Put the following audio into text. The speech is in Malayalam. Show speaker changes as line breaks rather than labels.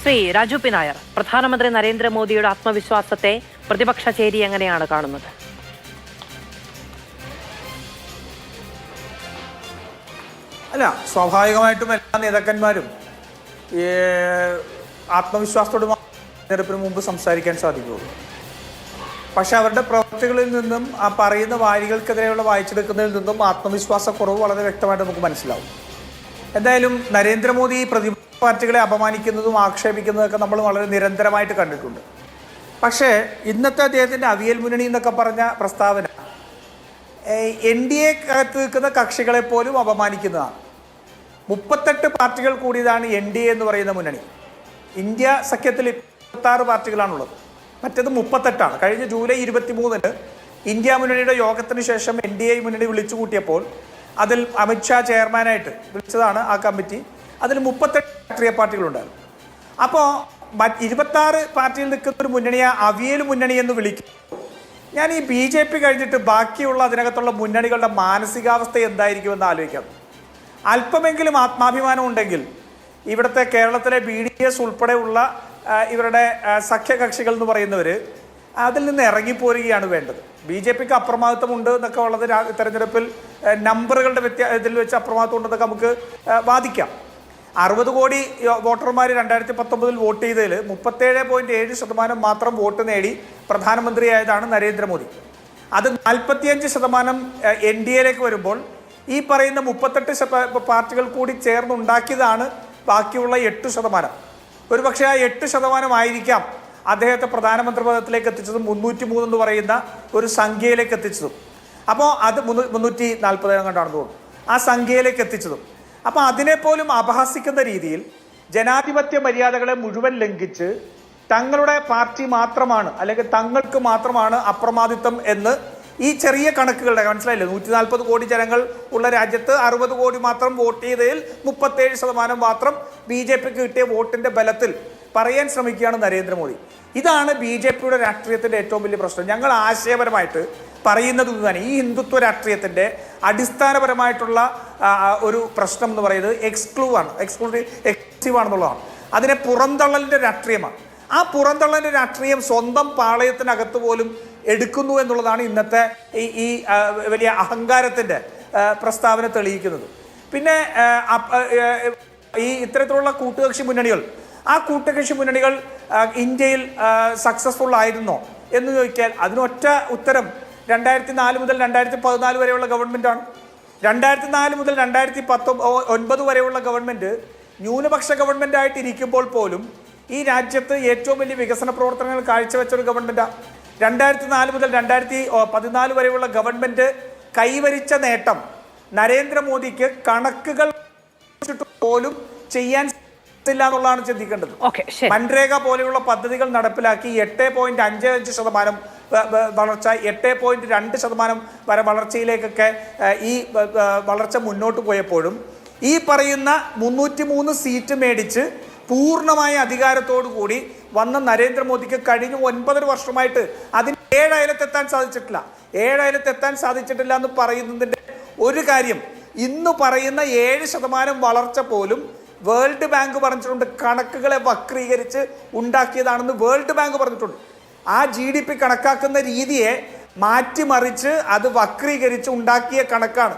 ശ്രീ രാജു പി നായർ, പ്രധാനമന്ത്രി നരേന്ദ്രമോദിയുടെ ആത്മവിശ്വാസത്തെ പ്രതിപക്ഷ ചേരി എങ്ങനെയാണ് കാണുന്നത്?
അല്ല, സ്വാഭാവികമായിട്ടും എല്ലാ നേതാക്കന്മാരും ആത്മവിശ്വാസത്തോട് തെരഞ്ഞെടുപ്പിന് മുമ്പ് സംസാരിക്കാൻ സാധിക്കുകയുള്ളൂ. പക്ഷെ അവരുടെ പ്രവൃത്തികളിൽ നിന്നും ആ പറയുന്ന വാരികൾക്കെതിരെയുള്ള വായിച്ചെടുക്കുന്നതിൽ നിന്നും ആത്മവിശ്വാസക്കുറവ് വളരെ വ്യക്തമായിട്ട് നമുക്ക് മനസ്സിലാവും. എന്തായാലും നരേന്ദ്രമോദി പ്രതിപക്ഷ പാർട്ടികളെ അപമാനിക്കുന്നതും ആക്ഷേപിക്കുന്നതൊക്കെ നമ്മൾ വളരെ നിരന്തരമായിട്ട് കണ്ടിട്ടുണ്ട്. പക്ഷേ ഇന്നത്തെ അദ്ദേഹത്തിൻ്റെ അവിയൽ മുന്നണി എന്നൊക്കെ പറഞ്ഞ പ്രസ്താവന NDA അകത്ത് നിൽക്കുന്ന കക്ഷികളെ പോലും അപമാനിക്കുന്നതാണ്. 38 പാർട്ടികൾ കൂടിയതാണ് NDA എന്ന് പറയുന്ന മുന്നണി. ഇന്ത്യ സഖ്യത്തിൽ 26 പാർട്ടികളാണുള്ളത്, മറ്റേത് 38ആണ്. കഴിഞ്ഞ ജൂലൈ 23-ന് ഇന്ത്യ മുന്നണിയുടെ യോഗത്തിന് ശേഷം NDA മുന്നണി വിളിച്ചു കൂട്ടിയപ്പോൾ അതിൽ അമിത്ഷാ ചെയർമാനായിട്ട് വിളിച്ചതാണ് ആ കമ്മിറ്റി. അതിൽ 38 രാഷ്ട്രീയ പാർട്ടികളുണ്ടായിരുന്നു. അപ്പോൾ 26 പാർട്ടിയിൽ നിൽക്കുന്ന ഒരു മുന്നണിയെ അവിയൽ മുന്നണി എന്ന് വിളിക്കും. ഞാൻ ഈ BJP കഴിഞ്ഞിട്ട് ബാക്കിയുള്ള അതിനകത്തുള്ള മുന്നണികളുടെ മാനസികാവസ്ഥ എന്തായിരിക്കുമെന്ന് ആലോചിക്കാം. അല്പമെങ്കിലും ആത്മാഭിമാനം ഉണ്ടെങ്കിൽ ഇവിടുത്തെ കേരളത്തിലെ BDS ഉൾപ്പെടെയുള്ള ഇവരുടെ സഖ്യകക്ഷികൾ എന്ന് പറയുന്നവർ അതിൽ നിന്ന് ഇറങ്ങിപ്പോരുകയാണ് വേണ്ടത്. BJPക്ക് അപ്രമാദിത്വമുണ്ട് എന്നൊക്കെ ഉള്ളത് തെരഞ്ഞെടുപ്പിൽ നമ്പറുകളുടെ ഇതിൽ വെച്ച് അപ്രമാദിത്വം ഉണ്ടെന്നൊക്കെ നമുക്ക് വാദിക്കാം. 60 കോടി വോട്ടർമാർ 2019 വോട്ട് ചെയ്തതിൽ 37.7% മാത്രം വോട്ട് നേടി പ്രധാനമന്ത്രിയായതാണ് നരേന്ദ്രമോദി. അത് 45% NDAയിലേക്ക് വരുമ്പോൾ ഈ പറയുന്ന 38 പാർട്ടികൾ കൂടി ചേർന്നുണ്ടാക്കിയതാണ് ബാക്കിയുള്ള 8%. ഒരു പക്ഷേ ആ 8% ആയിരിക്കാം അദ്ദേഹത്തെ പ്രധാനമന്ത്രി പദത്തിലേക്ക് എത്തിച്ചതും 303 എന്ന് പറയുന്ന ഒരു സംഖ്യയിലേക്ക് എത്തിച്ചതും. അപ്പോൾ അത് 340 കണ്ടാണെന്ന് തോന്നുന്നു ആ സംഖ്യയിലേക്ക് എത്തിച്ചതും. അപ്പോൾ അതിനെപ്പോലും അപഹസിക്കുന്ന രീതിയിൽ ജനാധിപത്യ മര്യാദകളെ മുഴുവൻ ലംഘിച്ച് തങ്ങളുടെ പാർട്ടി മാത്രമാണ് അല്ലെങ്കിൽ തങ്ങൾക്ക് മാത്രമാണ് അപ്രമാദിത്വം എന്ന് ഈ ചെറിയ കണക്കുകളുടെ മനസ്സിലായില്ലേ, 140 കോടി ജനങ്ങൾ ഉള്ള രാജ്യത്ത് 60 കോടി മാത്രം വോട്ട് ചെയ്തതിൽ 37% മാത്രം BJPക്ക് കിട്ടിയ വോട്ടിന്റെ ബലത്തിൽ പറയാൻ ശ്രമിക്കുകയാണ് നരേന്ദ്രമോദി. ഇതാണ് BJPയുടെ രാഷ്ട്രീയത്തിന്റെ ഏറ്റവും വലിയ പ്രശ്നം. ഞങ്ങൾ ആശയപരമായിട്ട് പറയുന്നത് തന്നെ ഈ ഹിന്ദുത്വ രാഷ്ട്രീയത്തിന്റെ അടിസ്ഥാനപരമായിട്ടുള്ള ഒരു പ്രശ്നം എന്ന് പറയുന്നത് എക്സ്ക്ലൂസീവ് ആണെന്നുള്ളതാണ്. അതിനെ പുറന്തള്ളലിന്റെ രാഷ്ട്രീയമാണ്. ആ പുറന്തള്ളലിന്റെ രാഷ്ട്രീയം സ്വന്തം പാളയത്തിനകത്ത് പോലും എടുക്കുന്നു എന്നുള്ളതാണ് ഇന്നത്തെ ഈ വലിയ അഹങ്കാരത്തിന്റെ പ്രസ്താവന തെളിയിക്കുന്നത്. പിന്നെ ഈ ഇത്തരത്തിലുള്ള കൂട്ടുകക്ഷി മുന്നണികൾ, ആ കൂട്ടുകക്ഷി മുന്നണികൾ ഇന്ത്യയിൽ സക്സസ്ഫുൾ ആയിരുന്നോ എന്ന് ചോദിച്ചാൽ അതിനൊറ്റ ഉത്തരം 2004 മുതൽ 2014 വരെയുള്ള ഗവൺമെൻറ്റാണ്. 2004 മുതൽ 2019 വരെയുള്ള ഗവൺമെൻറ് ന്യൂനപക്ഷ ഗവൺമെൻറ് ആയിട്ട് ഇരിക്കുമ്പോൾ പോലും ഈ രാജ്യത്ത് ഏറ്റവും വലിയ വികസന പ്രവർത്തനങ്ങൾ കാഴ്ചവെച്ച ഒരു ഗവൺമെൻറ്റാണ്. 2004 മുതൽ 2014 വരെയുള്ള ഗവൺമെൻറ് കൈവരിച്ച നേട്ടം നരേന്ദ്രമോദിക്ക് കണക്കുകൾ പോലും ചെയ്യാൻ ില്ല എന്നുള്ളതാണ് ചിന്തിക്കേണ്ടത്. മൻരേഗ പോലെയുള്ള പദ്ധതികൾ നടപ്പിലാക്കി 8.55% വളർച്ച, 8.2% വരെ വളർച്ചയിലേക്കൊക്കെ ഈ വളർച്ച മുന്നോട്ട് പോയപ്പോഴും ഈ പറയുന്ന 303 സീറ്റ് മേടിച്ച് പൂർണ്ണമായ അധികാരത്തോടു കൂടി വന്ന നരേന്ദ്രമോദിക്ക് കഴിഞ്ഞ 9 വർഷമായിട്ട് അതിന് 7 അയലത്തെത്താൻ സാധിച്ചിട്ടില്ല. 7 അയലത്തെത്താൻ സാധിച്ചിട്ടില്ല എന്ന് പറയുന്നതിൻ്റെ ഒരു കാര്യം, ഇന്ന് പറയുന്ന 7% വളർച്ച പോലും വേൾഡ് ബാങ്ക് പറഞ്ഞിട്ടുണ്ട് കണക്കുകളെ വക്രീകരിച്ച് ഉണ്ടാക്കിയതാണെന്ന് വേൾഡ് ബാങ്ക് പറഞ്ഞിട്ടുണ്ട്. ആ GDP കണക്കാക്കുന്ന രീതിയെ മാറ്റിമറിച്ച് അത് വക്രീകരിച്ച് ഉണ്ടാക്കിയ കണക്കാണ്.